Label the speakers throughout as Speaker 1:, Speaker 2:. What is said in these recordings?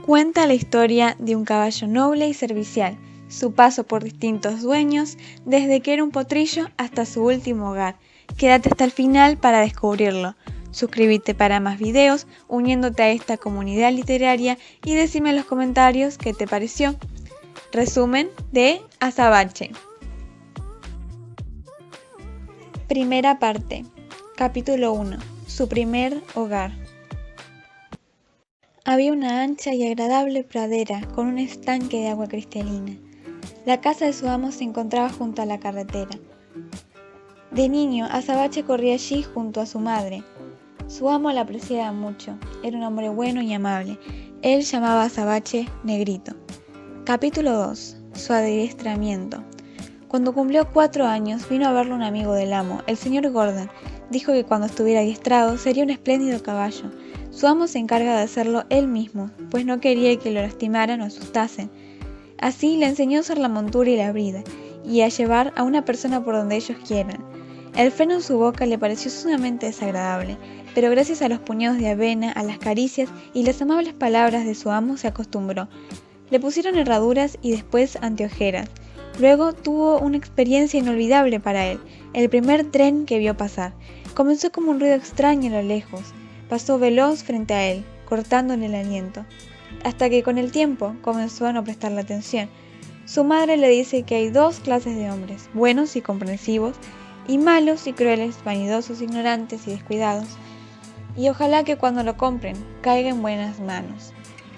Speaker 1: Cuenta la historia de un caballo noble y servicial, su paso por distintos dueños, desde que era un potrillo hasta su último hogar. Quédate hasta el final para descubrirlo. Suscríbete para más videos, uniéndote a esta comunidad literaria y decime en los comentarios qué te pareció. Resumen de Azabache. Primera parte. Capítulo 1. Su primer hogar. Había una ancha y agradable pradera con un estanque de agua cristalina. La casa de su amo se encontraba junto a la carretera. De niño, Azabache corría allí junto a su madre. Su amo la apreciaba mucho. Era un hombre bueno y amable. Él llamaba a Azabache Negrito. Capítulo 2. Su adiestramiento. Cuando cumplió 4 años, vino a verlo un amigo del amo, el señor Gordon. Dijo que cuando estuviera adiestrado sería un espléndido caballo. Su amo se encarga de hacerlo él mismo, pues no quería que lo lastimaran o asustasen. Así le enseñó a usar la montura y la brida, y a llevar a una persona por donde ellos quieran. El freno en su boca le pareció sumamente desagradable, pero gracias a los puñados de avena, a las caricias y las amables palabras de su amo se acostumbró. Le pusieron herraduras y después anteojeras. Luego tuvo una experiencia inolvidable para él, el primer tren que vio pasar. Comenzó como un ruido extraño a lo lejos. Pasó veloz frente a él, cortándole el aliento, hasta que con el tiempo comenzó a no prestarle atención. Su madre le dice que hay 2 clases de hombres, buenos y comprensivos, y malos y crueles, vanidosos, ignorantes y descuidados, y ojalá que cuando lo compren caiga en buenas manos.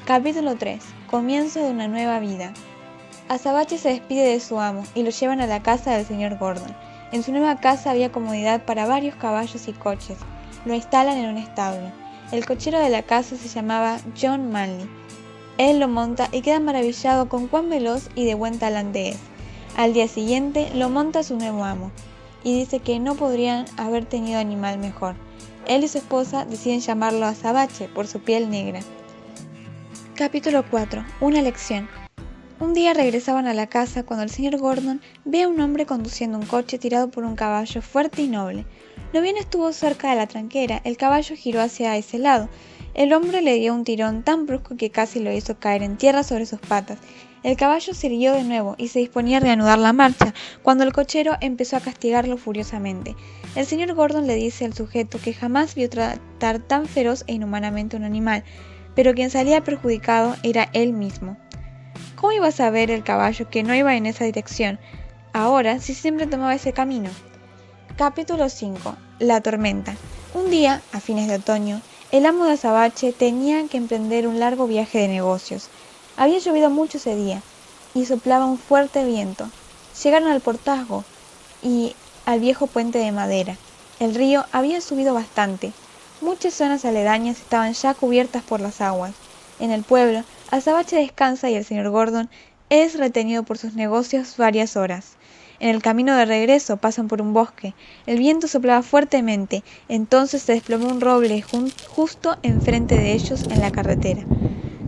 Speaker 1: Capítulo 3. Comienzo de una nueva vida. Azabache se despide de su amo y lo llevan a la casa del señor Gordon. En su nueva casa había comodidad para varios caballos y coches. Lo instalan en un establo. El cochero de la casa se llamaba John Manley. Él lo monta y queda maravillado con cuán veloz y de buen talante es. Al día siguiente lo monta su nuevo amo y dice que no podrían haber tenido animal mejor. Él y su esposa deciden llamarlo Azabache por su piel negra. Capítulo 4. Una lección. Un día regresaban a la casa cuando el señor Gordon ve a un hombre conduciendo un coche tirado por un caballo fuerte y noble. No bien estuvo cerca de la tranquera, el caballo giró hacia ese lado. El hombre le dio un tirón tan brusco que casi lo hizo caer en tierra sobre sus patas. El caballo se irguió de nuevo y se disponía a reanudar la marcha, cuando el cochero empezó a castigarlo furiosamente. El señor Gordon le dice al sujeto que jamás vio tratar tan feroz e inhumanamente a un animal, pero quien salía perjudicado era él mismo. ¿Cómo iba a saber el caballo que no iba en esa dirección ahora si siempre tomaba ese camino? Capítulo 5. La tormenta. Un día, a fines de otoño, el amo de Azabache tenía que emprender un largo viaje de negocios. Había llovido mucho ese día y soplaba un fuerte viento. Llegaron al portazgo y al viejo puente de madera. El río había subido bastante. Muchas zonas aledañas estaban ya cubiertas por las aguas. En el pueblo, Azabache descansa y el señor Gordon es retenido por sus negocios varias horas. En el camino de regreso pasan por un bosque. El viento soplaba fuertemente, entonces se desplomó un roble justo enfrente de ellos en la carretera.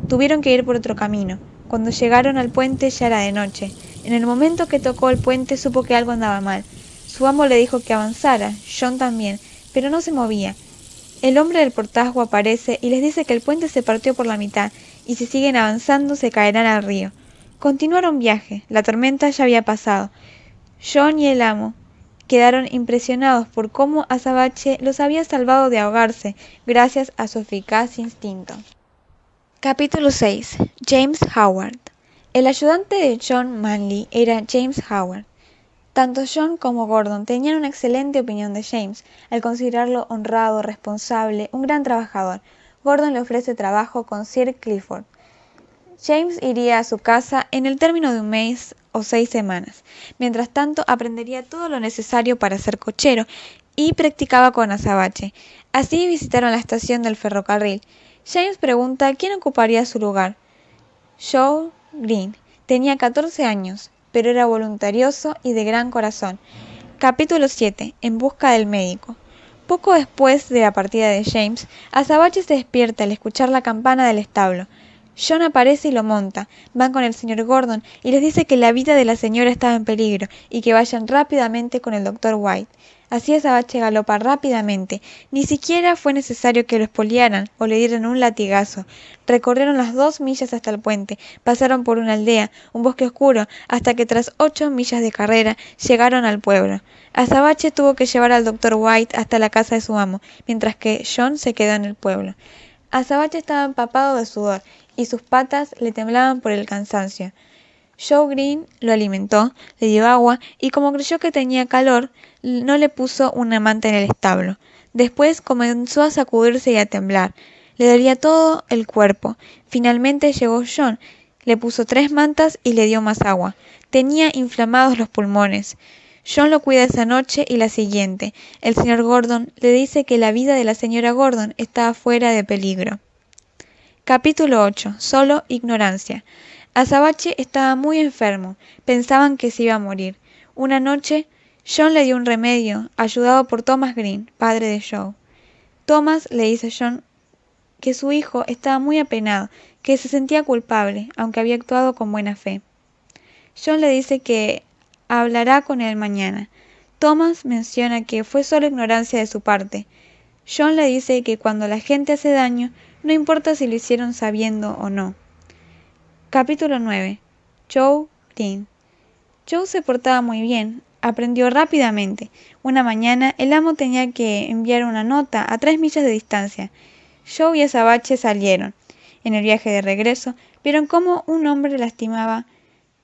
Speaker 1: Tuvieron que ir por otro camino. Cuando llegaron al puente ya era de noche. En el momento que tocó el puente supo que algo andaba mal. Su amo le dijo que avanzara, John también, pero no se movía. El hombre del portazgo aparece y les dice que el puente se partió por la mitad y si siguen avanzando se caerán al río. Continuaron viaje. La tormenta ya había pasado. John y el amo quedaron impresionados por cómo Azabache los había salvado de ahogarse gracias a su eficaz instinto. Capítulo 6. James Howard. El ayudante de John Manley era James Howard. Tanto John como Gordon tenían una excelente opinión de James, al considerarlo honrado, responsable, un gran trabajador. Gordon le ofrece trabajo con Sir Clifford. James iría a su casa en el término de un mes o 6 semanas. Mientras tanto, aprendería todo lo necesario para ser cochero y practicaba con Azabache. Así visitaron la estación del ferrocarril. James pregunta quién ocuparía su lugar. Joe Green tenía 14 años, pero era voluntarioso y de gran corazón. Capítulo 7. En busca del médico. Poco después de la partida de James, Azabache se despierta al escuchar la campana del establo. John aparece y lo monta. Van con el señor Gordon y les dice que la vida de la señora estaba en peligro y que vayan rápidamente con el doctor White. Así Azabache galopa rápidamente. Ni siquiera fue necesario que lo espoliaran o le dieran un latigazo. Recorrieron las 2 millas hasta el puente, pasaron por una aldea, un bosque oscuro, hasta que tras 8 millas de carrera llegaron al pueblo. Azabache tuvo que llevar al Dr. White hasta la casa de su amo, mientras que John se quedó en el pueblo. Azabache estaba empapado de sudor y sus patas le temblaban por el cansancio. Joe Green lo alimentó, le dio agua y como creyó que tenía calor, no le puso una manta en el establo. Después comenzó a sacudirse y a temblar. Le dolía todo el cuerpo. Finalmente llegó John, le puso 3 mantas y le dio más agua. Tenía inflamados los pulmones. John lo cuida esa noche y la siguiente. El señor Gordon le dice que la vida de la señora Gordon está fuera de peligro. Capítulo 8. Solo ignorancia. Azabache estaba muy enfermo. Pensaban que se iba a morir. Una noche, John le dio un remedio, ayudado por Thomas Green, padre de Joe. Thomas le dice a John que su hijo estaba muy apenado, que se sentía culpable, aunque había actuado con buena fe. John le dice que hablará con él mañana. Thomas menciona que fue solo ignorancia de su parte. John le dice que cuando la gente hace daño, no importa si lo hicieron sabiendo o no. Capítulo 9. Joe Green. Joe se portaba muy bien, aprendió rápidamente. Una mañana el amo tenía que enviar una nota a 3 millas de distancia. Joe y Azabache salieron. En el viaje de regreso, vieron cómo un hombre lastimaba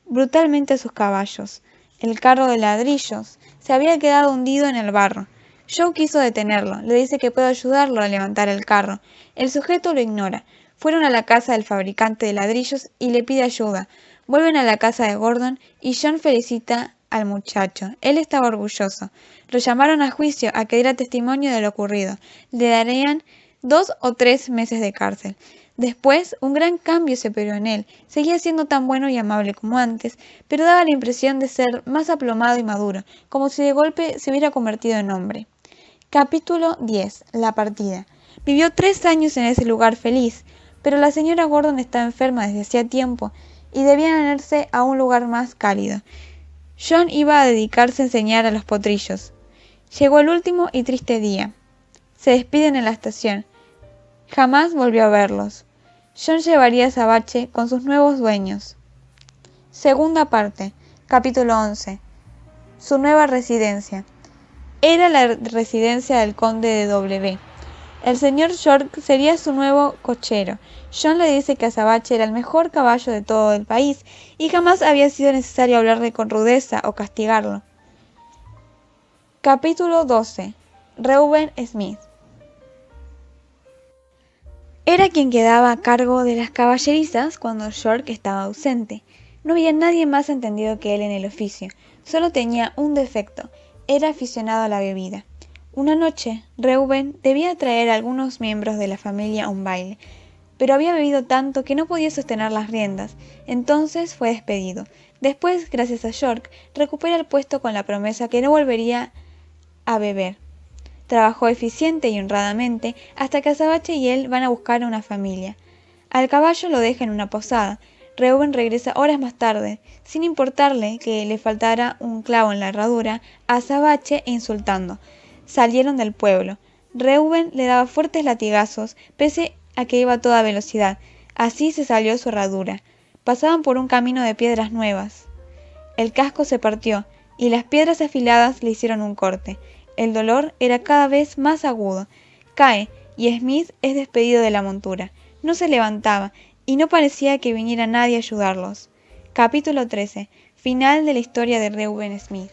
Speaker 1: brutalmente a sus caballos. El carro de ladrillos se había quedado hundido en el barro. Joe quiso detenerlo, le dice que puede ayudarlo a levantar el carro. El sujeto lo ignora. Fueron a la casa del fabricante de ladrillos y le pide ayuda. Vuelven a la casa de Gordon y John felicita al muchacho. Él estaba orgulloso. Lo llamaron a juicio a que diera testimonio de lo ocurrido. Le darían 2 o 3 meses de cárcel. Después, un gran cambio se operó en él. Seguía siendo tan bueno y amable como antes, pero daba la impresión de ser más aplomado y maduro, como si de golpe se hubiera convertido en hombre. Capítulo 10. La partida. Vivió 3 años en ese lugar feliz, pero la señora Gordon estaba enferma desde hacía tiempo y debían irse a un lugar más cálido. John iba a dedicarse a enseñar a los potrillos. Llegó el último y triste día. Se despiden en la estación. Jamás volvió a verlos. John llevaría a Azabache con sus nuevos dueños. Segunda parte. Capítulo 11. Su nueva residencia. Era la residencia del conde de W. El señor York sería su nuevo cochero. John le dice que Azabache era el mejor caballo de todo el país y jamás había sido necesario hablarle con rudeza o castigarlo. Capítulo 12. Reuben Smith. Era quien quedaba a cargo de las caballerizas cuando York estaba ausente. No había nadie más entendido que él en el oficio. Solo tenía un defecto. Era aficionado a la bebida. Una noche, Reuben debía traer a algunos miembros de la familia a un baile, pero había bebido tanto que no podía sostener las riendas. Entonces fue despedido. Después, gracias a York, recupera el puesto con la promesa que no volvería a beber. Trabajó eficiente y honradamente hasta que Azabache y él van a buscar a una familia. Al caballo lo deja en una posada. Reuben regresa horas más tarde, sin importarle que le faltara un clavo en la herradura, a Azabache e insultando. Salieron del pueblo. Reuben le daba fuertes latigazos, pese a que iba a toda velocidad. Así se salió su herradura. Pasaban por un camino de piedras nuevas. El casco se partió, y las piedras afiladas le hicieron un corte. El dolor era cada vez más agudo. Cae, y Smith es despedido de la montura. No se levantaba, y no parecía que viniera nadie a ayudarlos. Capítulo 13. Final de la historia de Reuben Smith.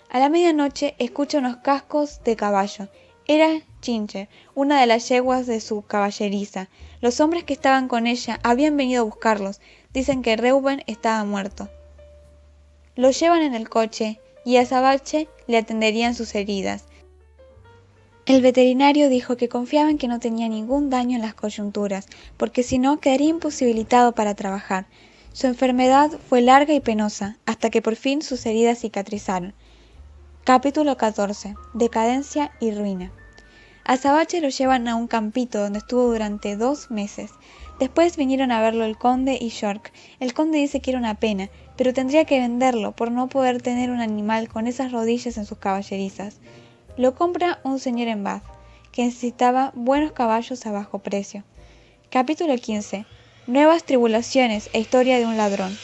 Speaker 1: A la medianoche escucha unos cascos de caballo. Era Chinche, una de las yeguas de su caballeriza. Los hombres que estaban con ella habían venido a buscarlos. Dicen que Reuben estaba muerto. Lo llevan en el coche y a Azabache le atenderían sus heridas. El veterinario dijo que confiaba en que no tenía ningún daño en las coyunturas, porque si no quedaría imposibilitado para trabajar. Su enfermedad fue larga y penosa, hasta que por fin sus heridas cicatrizaron. Capítulo 14. Decadencia y ruina. A Azabache lo llevan a un campito donde estuvo durante 2 meses. Después vinieron a verlo el conde y York. El conde dice que era una pena, pero tendría que venderlo por no poder tener un animal con esas rodillas en sus caballerizas. Lo compra un señor en Bath, que necesitaba buenos caballos a bajo precio. Capítulo 15. Nuevas tribulaciones e historia de un ladrón.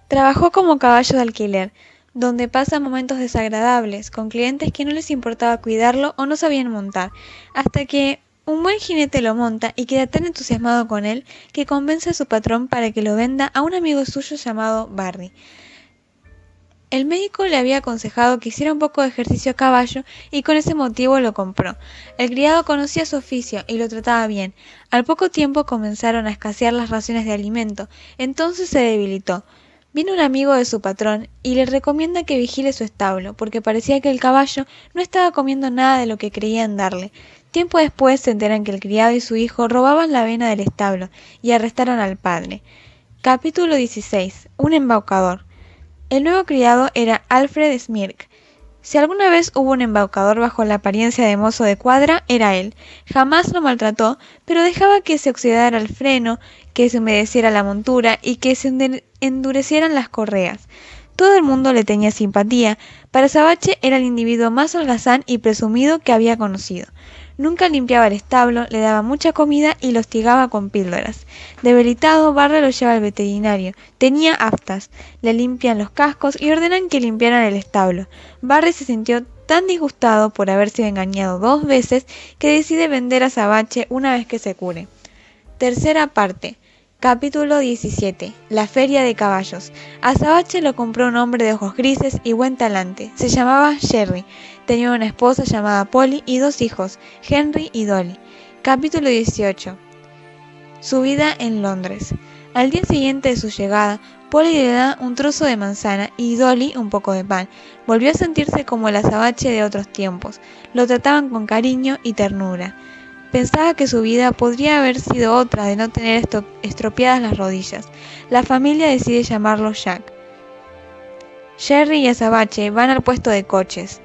Speaker 1: Trabajó como caballo de alquiler, donde pasa momentos desagradables con clientes que no les importaba cuidarlo o no sabían montar, hasta que un buen jinete lo monta y queda tan entusiasmado con él que convence a su patrón para que lo venda a un amigo suyo llamado Barry. El médico le había aconsejado que hiciera un poco de ejercicio a caballo y con ese motivo lo compró. El criado conocía su oficio y lo trataba bien. Al poco tiempo comenzaron a escasear las raciones de alimento, entonces se debilitó. Vino un amigo de su patrón y le recomienda que vigile su establo, porque parecía que el caballo no estaba comiendo nada de lo que creían darle. Tiempo después se enteran que el criado y su hijo robaban la avena del establo y arrestaron al padre. Capítulo 16. Un embaucador. El nuevo criado era Alfred Smirk. Si alguna vez hubo un embaucador bajo la apariencia de mozo de cuadra, era él. Jamás lo maltrató, pero dejaba que se oxidara el freno, que se humedeciera la montura y que se endurecieran las correas. Todo el mundo le tenía simpatía. Para Sabache era el individuo más holgazán y presumido que había conocido. Nunca limpiaba el establo, le daba mucha comida y lo hostigaba con píldoras. Debilitado, Barry lo lleva al veterinario. Tenía aftas. Le limpian los cascos y ordenan que limpiaran el establo. Barry se sintió tan disgustado por haber sido engañado 2 veces que decide vender a Sabache una vez que se cure. Tercera parte. Capítulo 17. La feria de caballos. A Sabache lo compró un hombre de ojos grises y buen talante. Se llamaba Jerry. Tenía una esposa llamada Polly y 2 hijos, Henry y Dolly. Capítulo 18. Su vida en Londres. Al día siguiente de su llegada, Polly le da un trozo de manzana y Dolly un poco de pan. Volvió a sentirse como el Azabache de otros tiempos. Lo trataban con cariño y ternura. Pensaba que su vida podría haber sido otra de no tener estropeadas las rodillas. La familia decide llamarlo Jack. Jerry y Azabache van al puesto de coches.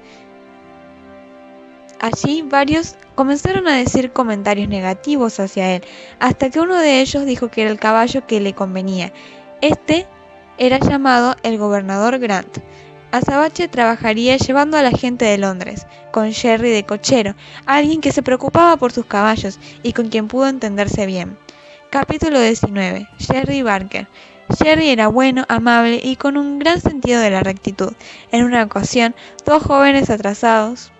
Speaker 1: Allí varios comenzaron a decir comentarios negativos hacia él, hasta que uno de ellos dijo que era el caballo que le convenía. Este era llamado el gobernador Grant. Azabache trabajaría llevando a la gente de Londres, con Jerry de cochero, alguien que se preocupaba por sus caballos y con quien pudo entenderse bien. Capítulo 19. Jerry Barker. Jerry era bueno, amable y con un gran sentido de la rectitud. En una ocasión, 2 jóvenes atrasados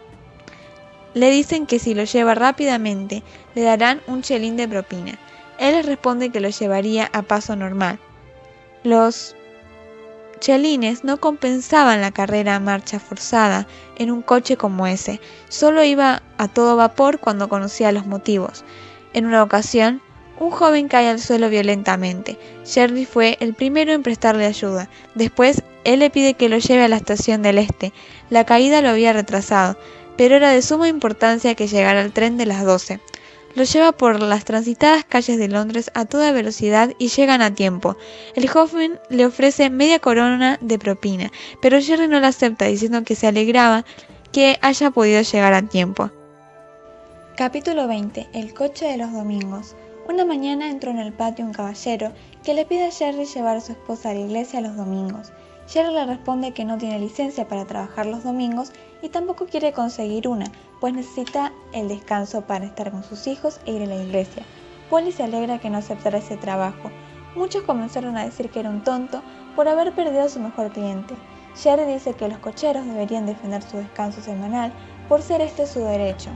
Speaker 1: le dicen que si lo lleva rápidamente, le darán un chelín de propina. Él les responde que lo llevaría a paso normal. Los chelines no compensaban la carrera a marcha forzada en un coche como ese. Solo iba a todo vapor cuando conocía los motivos. En una ocasión, un joven cae al suelo violentamente. Jerry fue el primero en prestarle ayuda. Después, él le pide que lo lleve a la estación del este. La caída lo había retrasado, pero era de suma importancia que llegara el tren de las 12. Lo lleva por las transitadas calles de Londres a toda velocidad y llegan a tiempo. El joven le ofrece media corona de propina, pero Jerry no la acepta, diciendo que se alegraba que haya podido llegar a tiempo. Capítulo 20. El coche de los domingos. Una mañana entró en el patio un caballero que le pide a Jerry llevar a su esposa a la iglesia los domingos. Jerry le responde que no tiene licencia para trabajar los domingos y tampoco quiere conseguir una, pues necesita el descanso para estar con sus hijos e ir a la iglesia. Polly se alegra que no aceptara ese trabajo. Muchos comenzaron a decir que era un tonto por haber perdido a su mejor cliente. Jerry dice que los cocheros deberían defender su descanso semanal por ser este su derecho.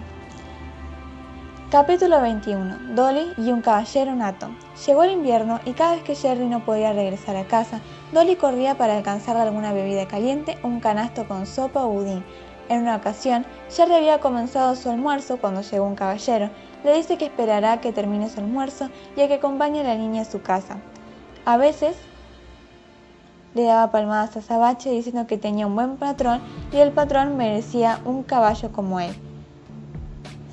Speaker 1: Capítulo 21. Dolly y un caballero nato. Llegó el invierno y cada vez que Jerry no podía regresar a casa, Dolly corría para alcanzarle alguna bebida caliente o un canasto con sopa o budín. En una ocasión, Jerry había comenzado su almuerzo cuando llegó un caballero. Le dice que esperará que termine su almuerzo y a que acompañe a la niña a su casa. A veces le daba palmadas a Sabache diciendo que tenía un buen patrón y el patrón merecía un caballo como él.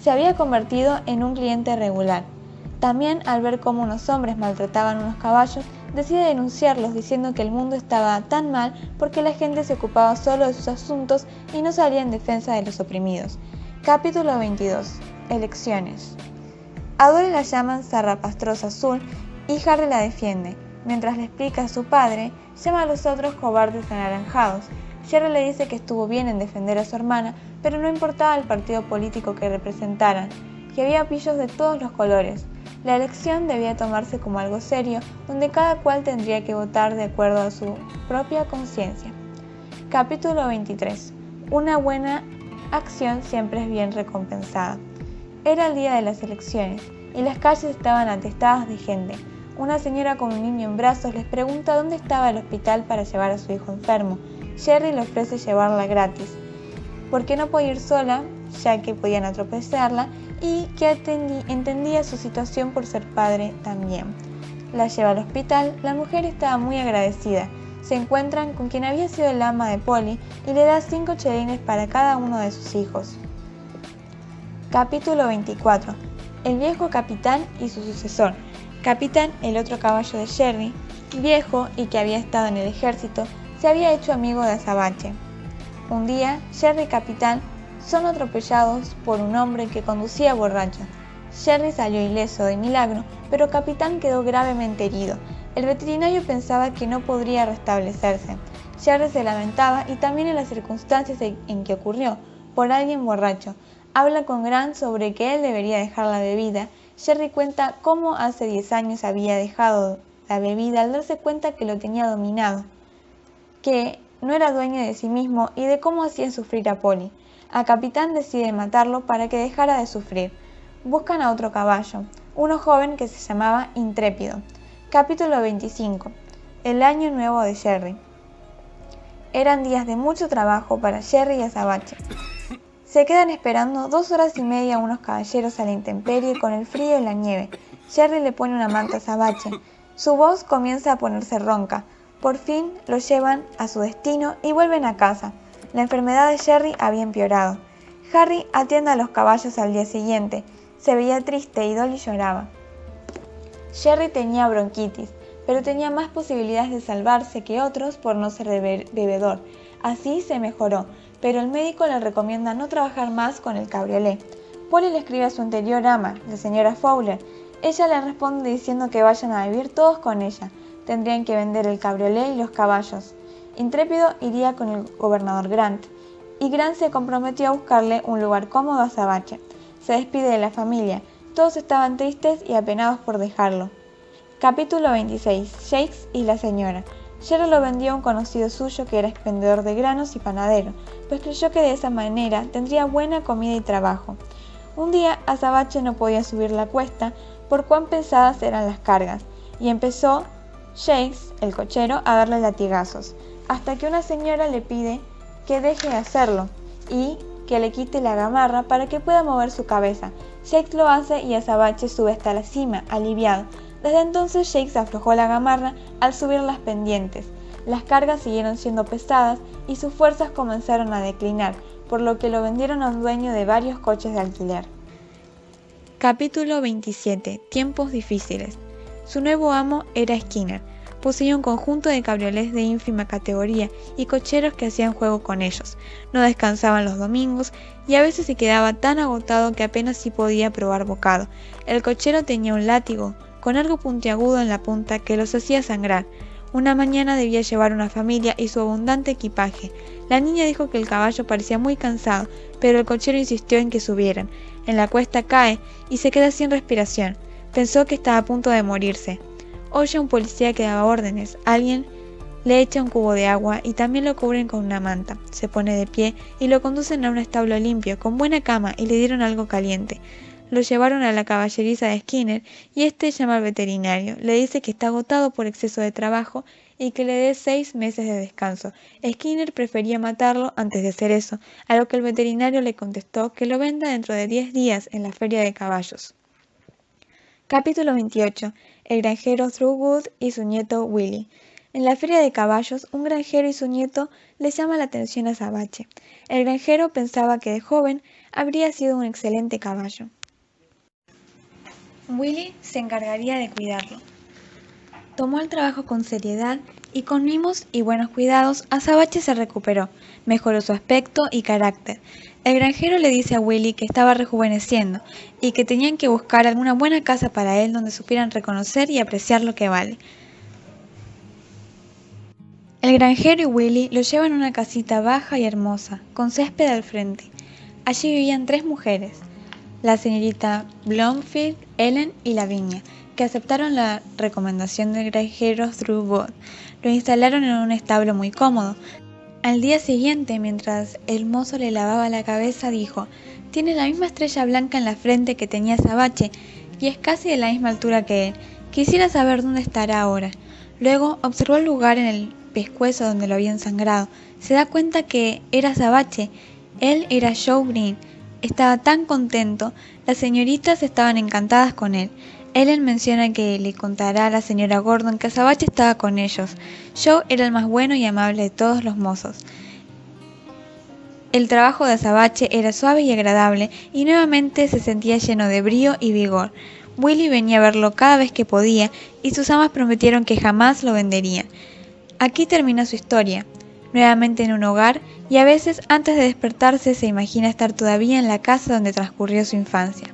Speaker 1: Se había convertido en un cliente regular. También, al ver cómo unos hombres maltrataban unos caballos, decide denunciarlos diciendo que el mundo estaba tan mal porque la gente se ocupaba solo de sus asuntos y no salía en defensa de los oprimidos. Capítulo 22. Elecciones. A Dolly la llaman Zarrapastrosa Azul y Harry la defiende. Mientras le explica a su padre, llama a los otros cobardes anaranjados. Sherry le dice que estuvo bien en defender a su hermana, pero no importaba el partido político que representaran, que había pillos de todos los colores. La elección debía tomarse como algo serio, donde cada cual tendría que votar de acuerdo a su propia conciencia. Capítulo 23. Una buena acción siempre es bien recompensada. Era el día de las elecciones, y las calles estaban atestadas de gente. Una señora con un niño en brazos les pregunta dónde estaba el hospital para llevar a su hijo enfermo. Sherry le ofrece llevarla gratis, porque no podía ir sola, ya que podían atropellarla, y que entendía su situación por ser padre también. La lleva al hospital, la mujer estaba muy agradecida. Se encuentran con quien había sido el ama de Polly y le da 5 chelines para cada uno de sus hijos. Capítulo 24. El viejo capitán y su sucesor. Capitán, el otro caballo de Sherry, viejo y que había estado en el ejército, se había hecho amigo de Azabache. Un día, Sherry y Capitán son atropellados por un hombre que conducía borracho. Sherry salió ileso de milagro, pero Capitán quedó gravemente herido. El veterinario pensaba que no podría restablecerse. Sherry se lamentaba y también en las circunstancias en que ocurrió, por alguien borracho. Habla con Grant sobre que él debería dejar la bebida. Sherry cuenta cómo hace 10 años había dejado la bebida al darse cuenta que lo tenía dominado, que no era dueño de sí mismo y de cómo hacía sufrir a Polly. A Capitán decide matarlo para que dejara de sufrir. Buscan a otro caballo, uno joven que se llamaba Intrépido. Capítulo 25. El año nuevo de Sherry. Eran días de mucho trabajo para Sherry y Azabache. Se quedan esperando 2 horas y media unos caballeros a la intemperie con el frío y la nieve. Sherry le pone una manta a Azabache. Su voz comienza a ponerse ronca. Por fin lo llevan a su destino y vuelven a casa. La enfermedad de Sherry había empeorado. Harry atiende a los caballos al día siguiente. Se veía triste y Dolly lloraba. Sherry tenía bronquitis, pero tenía más posibilidades de salvarse que otros por no ser bebedor. Así se mejoró, pero el médico le recomienda no trabajar más con el cabriolé. Polly le escribe a su anterior ama, la señora Fowler. Ella le responde diciendo que vayan a vivir todos con ella. Tendrían que vender el cabriolé y los caballos. Intrépido iría con el gobernador Grant, y Grant se comprometió a buscarle un lugar cómodo a Azabache. Se despide de la familia. Todos estaban tristes y apenados por dejarlo. Capítulo 26. Shakes y la señora. Sherry lo vendió a un conocido suyo que era expendedor de granos y panadero, pues creyó que de esa manera tendría buena comida y trabajo. Un día Azabache no podía subir la cuesta por cuán pesadas eran las cargas, y empezó Shakes, el cochero, a darle latigazos, hasta que una señora le pide que deje de hacerlo y que le quite la gamarra para que pueda mover su cabeza. Shakes lo hace y Azabache sube hasta la cima, aliviado. Desde entonces Shakes aflojó la gamarra al subir las pendientes. Las cargas siguieron siendo pesadas y sus fuerzas comenzaron a declinar, por lo que lo vendieron a un dueño de varios coches de alquiler. Capítulo 27. Tiempos difíciles. Su nuevo amo era Skinner. Poseía un conjunto de cabriolés de ínfima categoría y cocheros que hacían juego con ellos. No descansaban los domingos y a veces se quedaba tan agotado que apenas si podía probar bocado. El cochero tenía un látigo con algo puntiagudo en la punta que los hacía sangrar. Una mañana debía llevar una familia y su abundante equipaje. La niña dijo que el caballo parecía muy cansado, pero el cochero insistió en que subieran. En la cuesta cae y se queda sin respiración. Pensó que estaba a punto de morirse. Oye a un policía que daba órdenes. Alguien le echa un cubo de agua y también lo cubren con una manta. Se pone de pie y lo conducen a un establo limpio, con buena cama, y le dieron algo caliente. Lo llevaron a la caballeriza de Skinner y este llama al veterinario. Le dice que está agotado por exceso de trabajo y que le dé 6 meses de descanso. Skinner prefería matarlo antes de hacer eso, a lo que el veterinario le contestó que lo venda dentro de 10 días en la feria de caballos. Capítulo 28. El granjero Thurgood y su nieto Willie. En la feria de caballos, un granjero y su nieto le llama la atención a Azabache. El granjero pensaba que de joven habría sido un excelente caballo. Willie se encargaría de cuidarlo. Tomó el trabajo con seriedad y con mimos y buenos cuidados, Azabache se recuperó, mejoró su aspecto y carácter. El granjero le dice a Willie que estaba rejuveneciendo y que tenían que buscar alguna buena casa para él donde supieran reconocer y apreciar lo que vale. El granjero y Willy lo llevan a una casita baja y hermosa, con césped al frente. Allí vivían 3 mujeres, la señorita Bloomfield, Ellen y Lavinia, que aceptaron la recomendación del granjero Thurgood. Lo instalaron en un establo muy cómodo. Al día siguiente, mientras el mozo le lavaba la cabeza, dijo: «Tiene la misma estrella blanca en la frente que tenía Sabache, y es casi de la misma altura que él. Quisiera saber dónde estará ahora». Luego observó el lugar en el pescuezo donde lo habían sangrado. Se da cuenta que era Sabache. Él era Joe Green. Estaba tan contento. Las señoritas estaban encantadas con él. Ellen menciona que le contará a la señora Gordon que Sabache estaba con ellos. Joe era el más bueno y amable de todos los mozos. El trabajo de Sabache era suave y agradable, y nuevamente se sentía lleno de brío y vigor. Willy venía a verlo cada vez que podía, y sus amas prometieron que jamás lo venderían. Aquí termina su historia, nuevamente en un hogar, y a veces antes de despertarse se imagina estar todavía en la casa donde transcurrió su infancia.